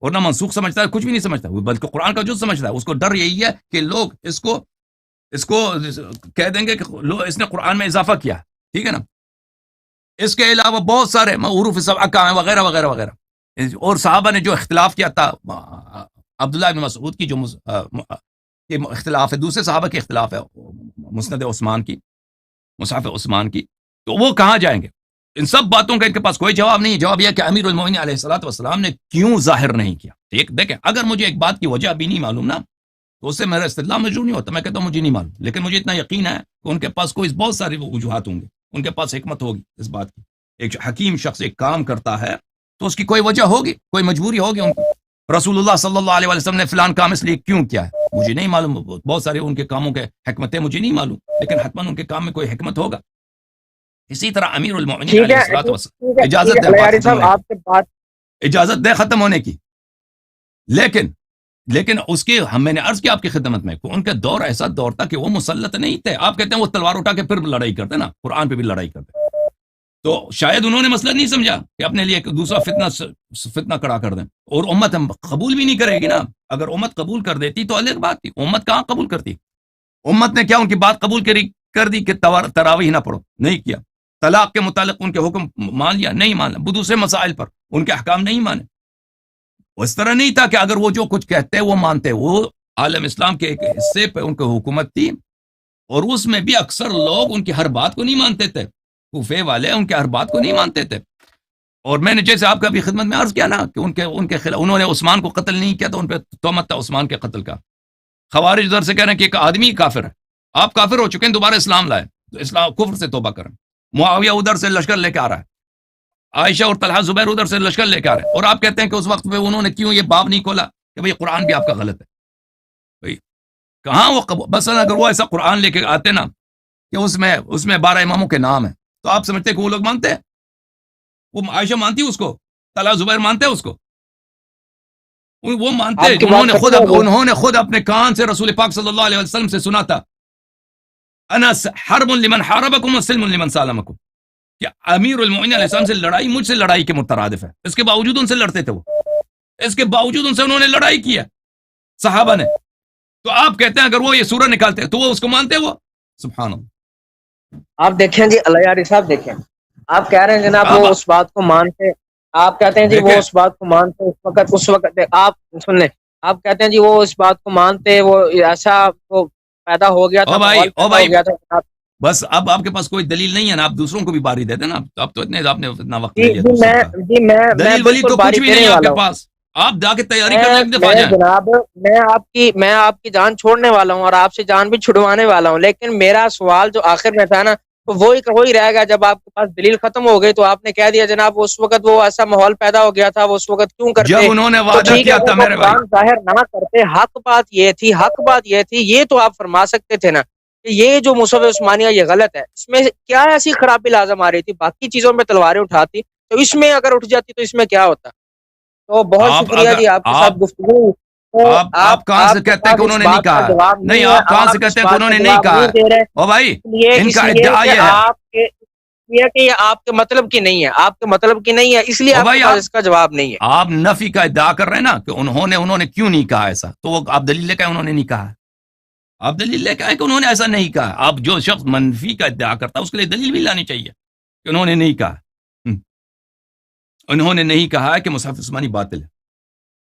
اور نہ منسوخ سمجھتا ہے، کچھ بھی نہیں سمجھتا وہ، بلکہ قرآن کا جز سمجھتا ہے. اس کو ڈر یہی ہے کہ لوگ اس کو کہہ دیں گے کہ اس نے قرآن میں اضافہ کیا. ٹھیک ہے نا؟ اس کے علاوہ بہت سارے حروف سبعہ کا ہیں وغیرہ وغیرہ وغیرہ. اور صحابہ نے جو اختلاف کیا تھا، عبداللہ بن مسعود کی جو اختلاف ہے، دوسرے صحابہ کے اختلاف ہے، مسند عثمان کی، مصحف عثمان کی، تو وہ کہاں جائیں گے؟ ان سب باتوں کا ان کے پاس کوئی جواب نہیں ہے. جواب یہ کہ امیر المومنین علیہ الصلوۃ والسلام نے کیوں ظاہر نہیں کیا. دیکھیں اگر مجھے ایک بات کی وجہ بھی نہیں معلوم نا، تو اس سے میرا استدلال مجروح نہیں ہوتا. میں کہتا ہوں مجھے نہیں معلوم، لیکن مجھے اتنا یقین ہے کہ ان کے پاس کوئی بہت ساری وجوہات ہوں گے، ان کے پاس حکمت ہوگی اس بات کی. ایک حکیم شخص ایک کام کرتا ہے تو اس کی کوئی وجہ ہوگی، کوئی مجبوری ہوگی ان کو. رسول اللہ صلی اللہ علیہ وسلم نے فلان کام اس لیے کیوں کیا ہے مجھے نہیں معلوم، بہت سارے ان کے کاموں کے حکمتیں مجھے نہیں معلوم، لیکن حتماً ان کے کام میں کوئی حکمت ہوگا. اسی طرح امیر المومنین ٹھیک علیہ ہے، الصلوۃ والسلام، ٹھیک ہے، اجازت دے بات الیاری ختم صاحب ہونے آپ سے بات. کی، اجازت دے ختم ہونے کی. لیکن اس کے میں نے عرض کیا آپ کی خدمت میں کہ ان کا دور ایسا دور تھا کہ وہ مسلط نہیں تھے. آپ کہتے ہیں وہ تلوار اٹھا کے پھر لڑائی کرتے نا، قرآن پہ بھی لڑائی کرتے، تو شاید انہوں نے مسئلہ نہیں سمجھا کہ اپنے لیے ایک دوسرا فتنہ کڑا کر دیں. اور امت ہم قبول بھی نہیں کرے گی نا. اگر امت قبول کر دیتی تو الگ بات تھی. امت کہاں قبول کرتی؟ امت نے کیا ان کی بات قبول کر دی کہ تراویح نہ پڑھو؟ نہیں کیا. طلاق کے متعلق ان کے حکم مان لیا؟ نہیں مانا. دوسرے مسائل پر ان کے احکام نہیں مانے. اس طرح نہیں تھا کہ اگر وہ جو کچھ کہتے وہ مانتے. وہ عالم اسلام کے ایک حصے پہ ان کی حکومت تھی، اور اس میں بھی اکثر لوگ ان کی ہر بات کو نہیں مانتے تھے. کوفے والے ان کے ہر بات کو نہیں مانتے تھے. اور میں نے جیسے آپ کا بھی خدمت میں عرض کیا نا کہ ان کے خلاف انہوں نے عثمان کو قتل نہیں کیا تو ان پہ تہمت تھا عثمان کے قتل کا. خوارج ادھر سے کہہ رہے ہیں کہ ایک آدمی کافر ہے، آپ کافر ہو چکے ہیں، دوبارہ اسلام لائے تو اسلام کفر سے توبہ کریں. معاویہ ادھر سے لشکر لے کے آ رہا ہے، عائشہ اور طلحہ زبیر ادھر سے لشکر لے کے آ رہے ہیں، اور آپ کہتے ہیں کہ اس وقت پہ انہوں نے کیوں یہ باب نہیں کھولا کہ بھئی قرآن بھی آپ کا غلط ہے. بھئی کہاں وہ بس اگر وہ ایسا قرآن لے کے آتے نا کہ اس میں 12 اماموں کے نام ہیں، تو آپ سمجھتے کہ وہ لوگ مانتے ہیں؟ وہ عائشہ مانتی اس کو، طلحہ زبیر مانتے اس کو؟ وہ مانتے. آپ کی انہوں بات ختم ہو گئی. نے خود اپنے کان سے رسول پاک صلی اللہ علیہ وسلم سے سنا تھا، انا حرب لمن حاربکم وسلم لمن سالمکم، کہ امیر المومنین علیہ السلام سے لڑائی مجھ سے لڑائی کے مترادف ہے. اس کے باوجود ان سے لڑتے تھے، وہ اس کے باوجود ان سے انہوں نے لڑائی کی ہے صحابہ نے. تو آپ کہتے ہیں اگر وہ یہ سورہ نکالتے تو وہ اس کو مانتے؟ وہ سبحان اللہ. آپ دیکھیں جی الیاری صاحب، دیکھیں آپ کہہ رہے ہیں جناب اب وہ اس بات کو مانتے. آپ کہتے ہیں جی وہ دیکھیں اس بات کو مانتے اس وقت آپ سن لیں. آپ کہتے ہیں جی وہ اس بات کو مانتے، وہ ایسا وہ پیدا ہو گیا تھا، ماحول او پیدا بھائی ہو گیا تھا. بس اب آپ کے پاس کوئی دلیل نہیں ہے نا، آپ دوسروں کو بھی باری دے دیں نا. اب تو آپ نے اتنا وقت لے لیا دوسروں کا. میں دلیل ولی بالکل تو کچھ باری بھی نہیں دینے ہے آپ والا کے ہوں. پاس. آپ جا کے تیاری کر لیں دفاع جائیں. جناب میں آپ کی جان چھوڑنے والا ہوں اور آپ سے جان بھی چھڑوانے والا ہوں، لیکن میرا سوال جو آخر میں تھا نا تو وہی رہ گا. جب آپ کے پاس دلیل ختم ہو گئی تو آپ نے کہہ دیا جناب اس وقت وہ ایسا ماحول پیدا ہو گیا تھا, وہ اس وقت کیوں کرتے. جب انہوں نے تو وعدہ ٹھیک ہے, کیا اگر تھا وہ میرے بھائی, قرآن ظاہر نہ کرتے, حق بات یہ تھی, یہ تو آپ فرما سکتے تھے نا کہ یہ جو مصحف عثمانیہ یہ غلط ہے, اس میں کیا ایسی خرابی لازم آ رہی تھی, باقی چیزوں میں تلواریں اٹھاتی تو اس میں اگر اٹھ جاتی تو اس میں کیا ہوتا. تو بہت آپ شکریہ اگر جی آپ کے ساتھ آپ گفتگو. تو آپ کہاں سے آپ کے کہتے ہیں پاس کہ اس انہوں نے نہیں بات کا کہا؟ جواب نہیں, نہیں ہے, آپ کہاں سے آپ اس کہتے ہیں کہ بات انہوں کا نے نہیں جواب کہا نہیں ہے؟ دے رہے, او بھائی, ان اس کا لیے ادعا کہ یہ ہے. آپ کے یہ آپ کے مطلب کی نہیں ہے, آپ کے مطلب کی نہیں ہے, اس لیے او آپ کے بھائی, پاس اس کا جواب نہیں ہے. آپ نفی کا ادعا کر رہے ہیں نا کہ انہوں نے کیوں نہیں کہا ایسا, تو وہ آپ دلیل لے کے انہوں نے نہیں کہا. آپ دلیل لے کے آئے کہ انہوں نے ایسا نہیں کہا. آپ جو شخص منفی کا ادعا کرتا ہے اس کے لیے دلیل بھی لانی چاہیے کہ انہوں نے نہیں کہا. انہوں نے نہیں کہا کہ مصحف عثمانی باطل ہے.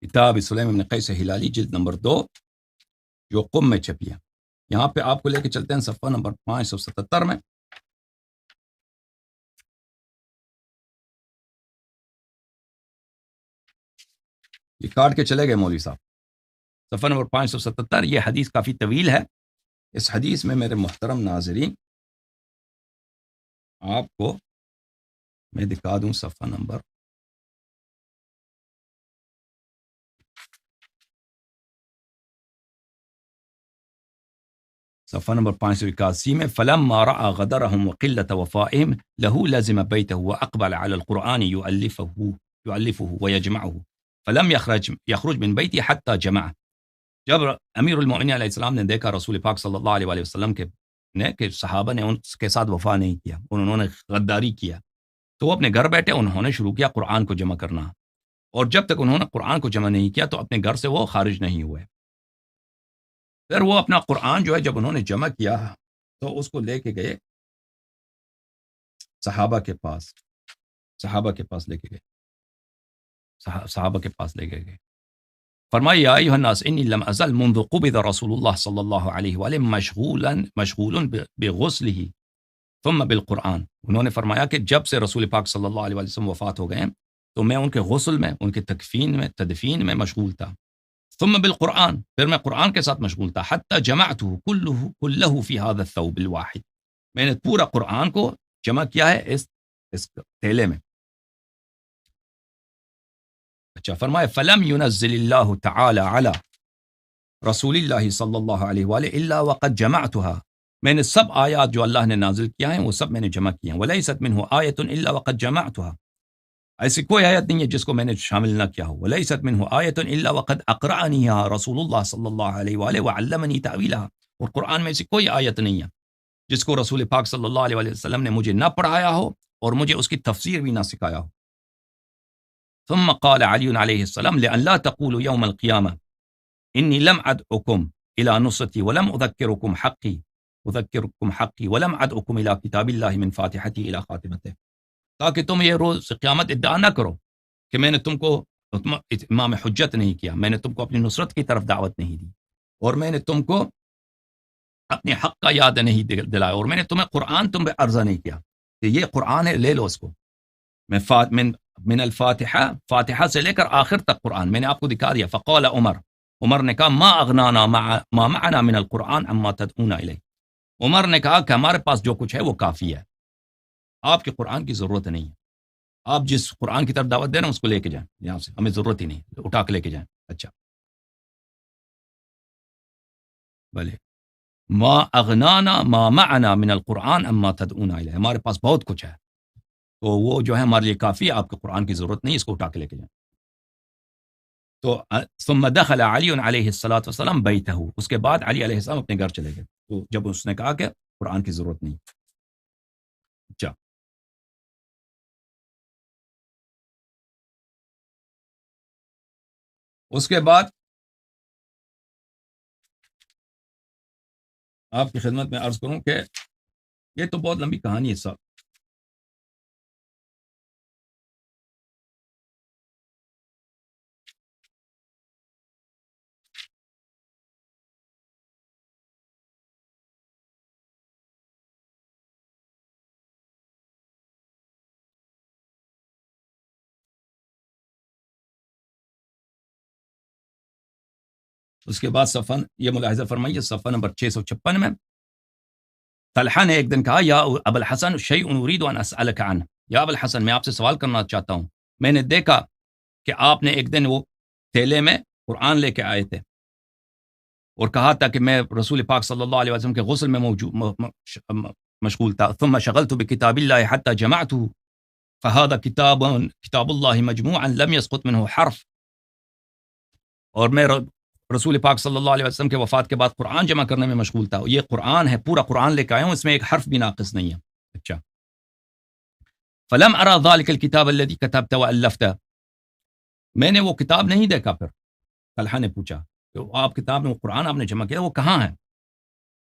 کتاب سلیم بن قیس ہلالی جلد نمبر 2 جو قم میں چھپی ہے, یہاں پہ آپ کو لے کے چلتے ہیں صفحہ نمبر 577 میں. یہ کاٹ کے چلے گئے مولوی صاحب. صفحہ نمبر 577, یہ حدیث کافی طویل ہے. اس حدیث میں میرے محترم ناظرین آپ کو میں دکھا دوں صفحہ نمبر صفحہ نمبر 581 میں فلما رأى غدرهم وقلة وفائهم له لزم بيته وأقبل على القرآن يؤلفه ويجمعه فلم يخرج من بيته حتى جمعه. جب امیر المؤمنین علیہ السلام نے دیکھا رسول پاک صلی اللہ علیہ وسلم کہ صحابہ نے ان کے ساتھ وفا نہیں کیا, انہوں نے غداری کیا, تو وہ اپنے گھر بیٹھے, انہوں نے شروع کیا قرآن کو جمع کرنا, اور جب تک انہوں نے قرآن کو جمع نہیں کیا تو اپنے گھر سے وہ خارج نہیں ہوئے. پھر وہ اپنا قرآن جو ہے جب انہوں نے جمع کیا تو اس کو لے کے گئے صحابہ کے پاس لے کے گئے, صحابہ کے پاس لے کے گئے. فرمایا یا ایھا الناس انی لم ازل منذ قبض رسول اللہ صلی اللہ علیہ وآلہ مشغول بغسلہ ثم بالقرآن. انہوں نے فرمایا کہ جب سے رسول پاک صلی اللہ علیہ وسلم وفات ہو گئے تو میں ان کے غسل میں, ان کے تدفین میں مشغول تھا. ثم بالقرآن, پھر میں قرآن کے ساتھ مشغول تھا. حتی جمعته کلہ فی هذا الثوب الواحد, میں نے پورا قرآن کو جمع کیا ہے اس تھیلے میں. اچھا, فرمایا فلم ينزل اللہ تعالی علی رسول اللہ صلی اللہ علیہ وآلہ الا وقد جمعتها, میں نے سب آیات جو اللہ نے نازل کیا ہیں وہ سب میں نے جمع کیا ہیں. ولیست منہ آیت الا وقد جمعتها, ایسی کوئی آیت نہیں ہے جس کو میں نے شامل نہ کیا ہو. ولیست منہ آیت الا وقد اقرأنیها رسول اللہ صلی اللہ علیہ وآلہ وعلمنی تأویلها, اور قرآن میں ایسی کوئی آیت نہیں ہے جس کو رسول پاک صلی اللہ علیہ وسلم نے مجھے نہ پڑھایا ہو اور مجھے اس کی تفسیر بھی نہ سکھایا ہو. ثم قال علی علیہ السلام لأن لا تقولوا يوم القیامة انی لم ادعکم الى نصرتی ولم اذکرکم حقی ولم ادعکم الى کتاب اللہ من فاتحتی الى خاتمته, تاکہ تم یہ روز قیامت ادعا نہ کرو کہ میں نے تم کو امام حجت نہیں کیا, میں نے تم کو اپنی نصرت کی طرف دعوت نہیں دی, اور میں نے تم کو اپنے حق کا یاد نہیں دلایا, اور میں نے تمہیں قرآن تم پہ عرضہ نہیں کیا کہ یہ قرآن ہے, لے لو اس کو. من الفاتحہ, فاتحہ سے لے کر آخر تک قرآن میں نے آپ کو دکھا دیا. فقال عمر نے کہا ما اغنانا ما معنا من القرآن اما تدعونا الیہ, عمر نے کہا کہ ہمارے پاس جو کچھ ہے وہ کافی ہے, آپ کے قرآن کی ضرورت نہیں ہے, آپ جس قرآن کی طرف دعوت دے رہے ہیں اس کو لے کے جائیں یہاں سے, ہمیں ضرورت ہی نہیں, اٹھا کے لے کے جائیں. اچھا بھلے ما اغنانا ما معنا من القرآن اما تدعونا الیہ, ہمارے پاس بہت کچھ ہے تو وہ جو ہے ہمارے لیے کافی ہے, آپ کے قرآن کی ضرورت نہیں, اس کو اٹھا کے لے کے جائیں. تو ثم دخل علی علیہ الصلوۃ والسلام بیتہ, اس کے بعد علی علیہ السلام اپنے گھر چلے گئے تو جب اس نے کہا کہ قرآن کی ضرورت نہیں. اچھا اس کے بعد آپ کی خدمت میں عرض کروں کہ یہ تو بہت لمبی کہانی ہے صاحب. اس کے بعد صفحہ, یہ ملاحظہ فرمائیے صفحہ نمبر 656 میں طلحہ نے ایک دن کہا یا ابا الحسن شیء اريد ان اسالك عنه، یا ابا الحسن میں آپ سے سوال کرنا چاہتا ہوں، میں نے دیکھا کہ آپ نے ایک دن وہ تھیلے میں قرآن لے کے آئے تھے اور کہا تھا کہ میں رسول پاک صلی اللہ علیہ وسلم کے غسل میں مشغول تھا، ثم شغلت بکتاب اللہ حتى جمعته فهذا کتاب اللہ مجموعا لم يسقط منه حرف، اور میں رسول پاک صلی اللہ علیہ وسلم کے وفات کے بعد قرآن جمع کرنے میں مشغول تھا، یہ قرآن ہے، پورا قرآن لے کے آیا ہوں، اس میں ایک حرف بھی ناقص نہیں ہے۔ اچھا، فلم ارى ذلك الكتاب الذي كتبت والفته، میں نے وہ کتاب نہیں دیکھا۔ پھر طلحہ نے پوچھا کہ آپ کتاب میں وہ قرآن آپ نے جمع کیا وہ کہاں ہے؟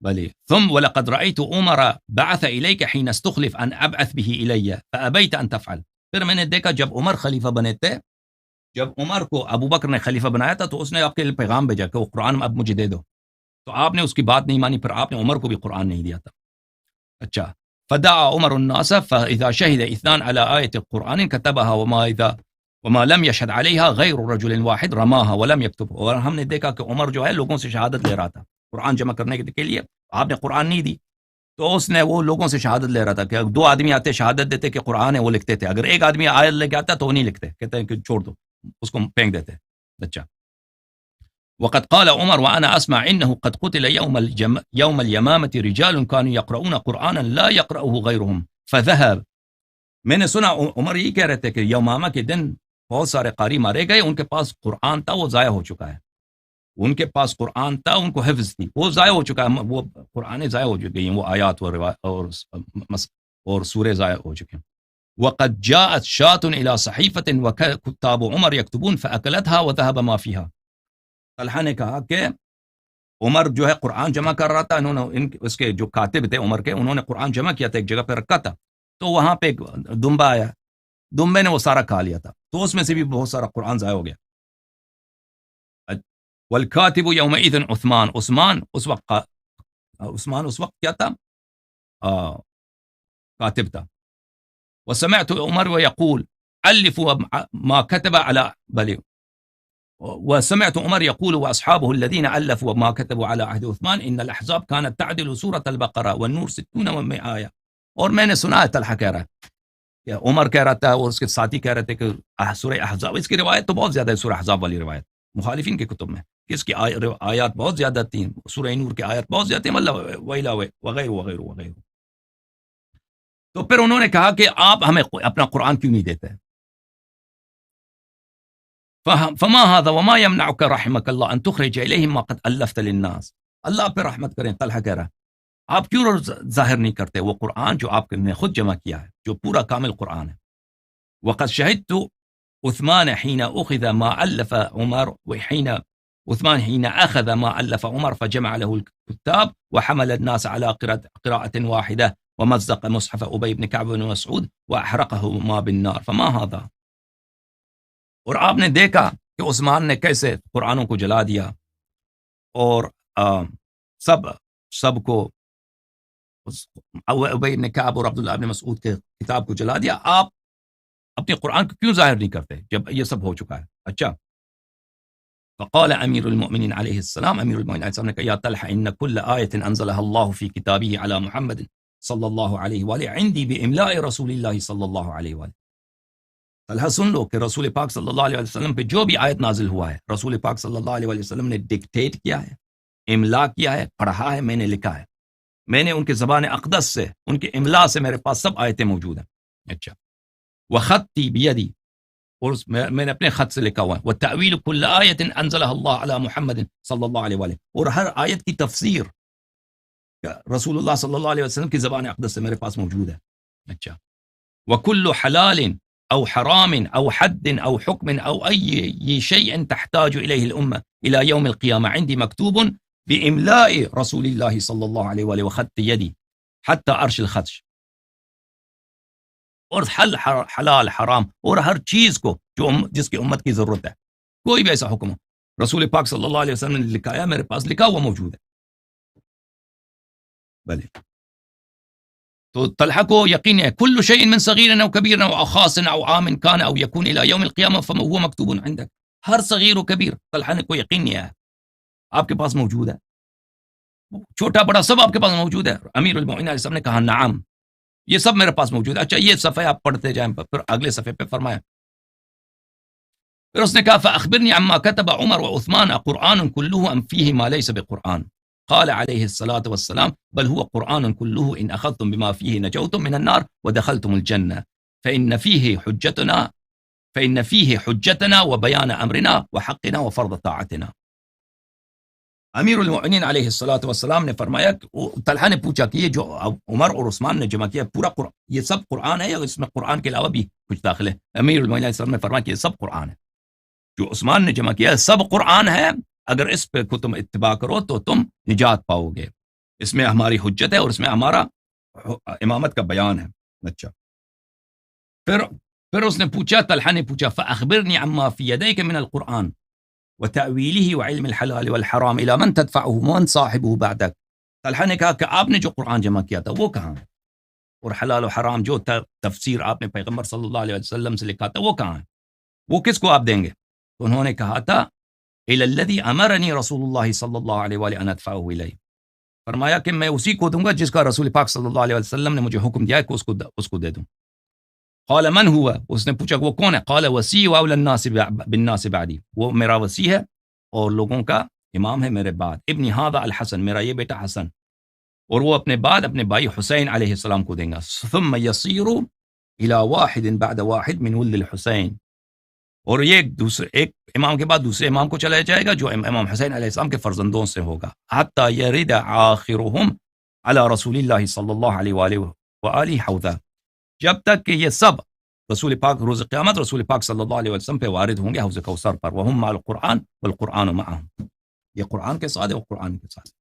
بلی ثم ولقد رأيت عمر بعث إليك حين استخلف ان ابعث به إلي فأبيت ان تفعل، پھر میں نے دیکھا جب عمر خلیفہ بنے تھے، جب عمر کو ابو بکر نے خلیفہ بنایا تھا تو اس نے آپ کے لیے پیغام بھیجا کہ وہ قرآن اب مجھے دے دو، تو آپ نے اس کی بات نہیں مانی، پھر آپ نے عمر کو بھی قرآن نہیں دیا تھا۔ اچھا، فدعا عمر الناس فإذا شهد اثنان على آية القرآن كتبها وما لم يشهد عليها غير رجل واحد رماها ولم يكتبها، اور ہم نے دیکھا کہ عمر جو ہے لوگوں سے شہادت لے رہا تھا قرآن جمع کرنے کے لیے، آپ نے قرآن نہیں دی تو اس نے وہ لوگوں سے شہادت لے رہا تھا کہ دو آدمی آتے شہادت دیتے کہ قرآن ہے وہ لکھتے تھے، اگر ایک آدمی آیت لے کے آتا تو وہ نہیں لکھتے، کہتے ہیں کہ چھوڑ دو اس کو پھینک دیتے۔ اچھا، وقد قال عمر وانا اسمع انه قد قتل يوم اليمامة رجال كانوا يقرؤون قرانا لا يقرأه غيرهم فذهب، میں نے سنا عمر یہ کہہ رہے تھے کہ یمامہ کے دن بہت سارے قاری مارے گئے، ان کے پاس قرآن تھا وہ ضائع ہو چکا ہے، ان کے پاس قرآن تھا ان کو حفظ تھی وہ ضائع ہو چکا ہے، وہ قرآن ضائع ہو چکی ہیں، وہ آیات اور سورے ضائع ہو چکے ہیں۔ وقد جاءت شاة الى صحيفة وكتاب عمر يكتبون فاكلتها وذهب ما فيها، طلحہ نے کہا کہ عمر جو ہے قرآن جمع کر رہا تھا، انہوں نے اس کے جو کاتب تھے عمر کے، انہوں نے قرآن جمع کیا تھا ایک جگہ پہ رکھا تھا، تو وہاں پہ ایک دمبا آیا، دمبے نے وہ سارا کھا لیا تھا، تو اس میں سے بھی بہت سارا قرآن ضائع ہو گیا۔ والکاتب یومئذ عثمان، عثمان اس وقت کیا تھا؟ کاتب تھا۔ وسمعت عمر ويقول الفوا ما كتب على بل وسمعت عمر يقول واصحابه الذين الفوا ما كتبوا على عهد عثمان ان الاحزاب كانت تعدل سوره البقره والنور 60 و100 آیہ، اور میں نے سنا ہے طلحہ کہہ رہا ہے کہ عمر کہہ رہا تھا اور اس کے ساتھی کہہ رہے تھے کہ سورہ احزاب، اس کی روایت تو بہت زیادہ ہے، سورہ احزاب والی روایت مخالفین کے کتب میں کہ اس کی آیات بہت زیادہ تھیں، سورہ نور کی آیات بہت زیادہ تھیں، مطلب وغیرہ وغیرہ وغیرہ۔ تو پھر انہوں نے کہا کہ آپ ہمیں اپنا قرآن کیوں نہیں دیتے؟ فما هذا وما يمنعك رحمك الله ان تخرج اليهم ما قد الفت للناس، اللہ پہ رحمت کریں، طلحہ کہہ رہا ہے آپ کیوں ظاہر نہیں کرتے وہ قرآن جو آپ نے خود جمع کیا ہے، جو پورا کامل قرآن ہے۔ وقد شهدت عثمان حين اخذ ما الف عمر وحين عثمان حين اخذ ما الف عمر فجمع له الكتاب وحمل الناس على قراءة واحدة ومزق مصحف ابی بن کعب بن مسعود واحرقهما بالنار فما هذا، اور آپ نے دیکھا کہ عثمان نے کیسے قرآنوں کو جلا دیا اور سب کو ابی بن کعب اور عبداللہ بن مسعود کے کتاب کو جلا دیا، آپ اپنے قرآن کو کیوں ظاہر نہیں کرتے جب یہ سب ہو چکا ہے؟ اچھا، فقال امیر المؤمنین علیہ السلام، امیر المؤمنین علیہ السلام نے کہا یا طلحہ ان کل آیت انزلها اللہ فی کتابہ علی محمد صلی اللہ علیہ وآلہ عندی باملاء رسول اللہ صلی اللہ علیہ وآلہ، طلحہ سن لو کہ رسول پاک صلی اللہ علیہ وسلم پہ جو بھی آیت نازل ہوا ہے رسول پاک صلی اللہ علیہ وسلم نے ڈکٹیٹ کیا ہے، املا کیا ہے، پڑھا ہے، میں نے لکھا ہے، میں نے ان کے زبان اقدس سے، ان کے املا سے میرے پاس سب آیتیں موجود ہیں۔ اچھا، وخطی بیدی، اور میں نے اپنے خط سے لکھا ہوا ہے، وتأویل کل آیت انزلها اللہ علی محمد صلی اللہ علیہ وآلہ، اور ہر آیت کی تفسیر رسول اللہ صلی اللہ علیہ وسلم کی زبان اقدس سے میرے پاس موجود ہے۔ اچھا، وکل حلال او حرام او حد او حکم او ای شیء تحتاج الیہ الامہ الى یوم القیامہ عندی مکتوب باملاء رسول اللہ صلی اللہ علیہ وآلہ وخط یدی حتی عرش الخدش، اور حلال حرام اور ہر چیز کو جو جس کی امت کی ضرورت ہے، کوئی بھی ایسا حکم ہو رسول پاک صلی اللہ علیہ وسلم نے لکھایا، میرے پاس لکھا ہوا موجود ہے۔ بلے تو طلحہ کو یقین ہے کل شیء من صغیر او کبیر او خاص او عام کان او یکون الى یوم القیامہ فهو مکتوب عندك، ہر صغیر و کبیر طلحہ نے کوئی یقین نہیں ہے آپ کے پاس موجود ہے، چھوٹا بڑا سب آپ کے پاس موجود ہے. امیر المومنین علیہ السلام نے کہا نعم، یہ سب میرے پاس موجود ہے. اچھا یہ صفحے آپ پڑھتے جائیں. پھر اگلے صفحے پہ فرمایا، پھر اس نے کہا فاخبرنی عما كتب عمر وعثمان قرآن كله ام فيه ما ليس بقرآن. قال عليه الصلاة والسلام بل هو قرآن كله إن أخذتم بما فيه نجوتم من النار ودخلتم الجنة فإن فيه حجتنا وبيان أمرنا وحقنا وفرض طاعتنا. امیر المؤمنین علیہ الصلوۃ والسلام نے فرمایا کہ طلحہ نے پوچھا کہ یہ جو عمر اور عثمان نے جمع کیا پورا قرآن، یہ سب قرآن ہے یا اس میں قرآن کے علاوہ بھی کچھ داخل ہے؟ امیر المؤمنین علیہ السلام نے فرمایا کہ یہ سب قرآن ہے. جو عثمان نے جمع کیا سب قرآن ہے، اگر اس پہ کو تم اتباع کرو تو تم نجات پاؤ گے. اس میں ہماری حجت ہے اور اس میں ہمارا امامت کا بیان ہے. اچھا پھر اس نے پوچھا، طلحہ نے پوچھا فاخبرنی عما فی یدیک من القرآن وتأویلہ وعلم الحلال والحرام الى من تدفعه من صاحبه بعدک. طلحہ نے کہا کہ آپ نے جو قرآن جمع کیا تھا وہ کہاں ہے؟ اور حلال و حرام جو تفسیر آپ نے پیغمبر صلی اللہ علیہ وسلم سے لکھا تھا وہ کہاں ہے؟ وہ کس کو آپ دیں گے؟ تو انہوں نے کہا تھا الى الذی امرنی رسول اللہ صلی اللہ علیہ وآلہ ان ادفعه الیہ. فرمایا کہ میں اسی کو دوں گا جس کا رسول پاک صلی اللہ علیہ وسلم نے مجھے حکم دیا ہے کہ اس کو دے دوں. قال من هو؟ اس نے پوچھا وہ کون ہے؟ قال وصی واولی الناس بالناس بعدی، وہ میرا وصی ہے اور لوگوں کا امام ہے میرے بعد. ابن هذا الحسن، میرا یہ بیٹا حسن، اور وہ اپنے بعد اپنے بھائی حسین علیہ السلام کو دیں گا. ثم يصير الى واحد بعد واحد من ولد الحسین، اور یہ ایک امام کے بعد دوسرے امام کو چلایا جائے گا جو امام حسین علیہ السلام کے فرزندوں سے ہوگا. حتی یرد آخرهم على رسول اللہ صلی اللہ علیہ وآلہ حوضہ، جب تک کہ یہ سب رسول پاک روز قیامت رسول پاک صلی اللہ علیہ وسلم پہ وارد ہوں گے حوض کوثر پر. وہم مع القرآن والقرآن معہم، یہ قرآن کے ساتھ ہے وہ قرآن کے ساتھ.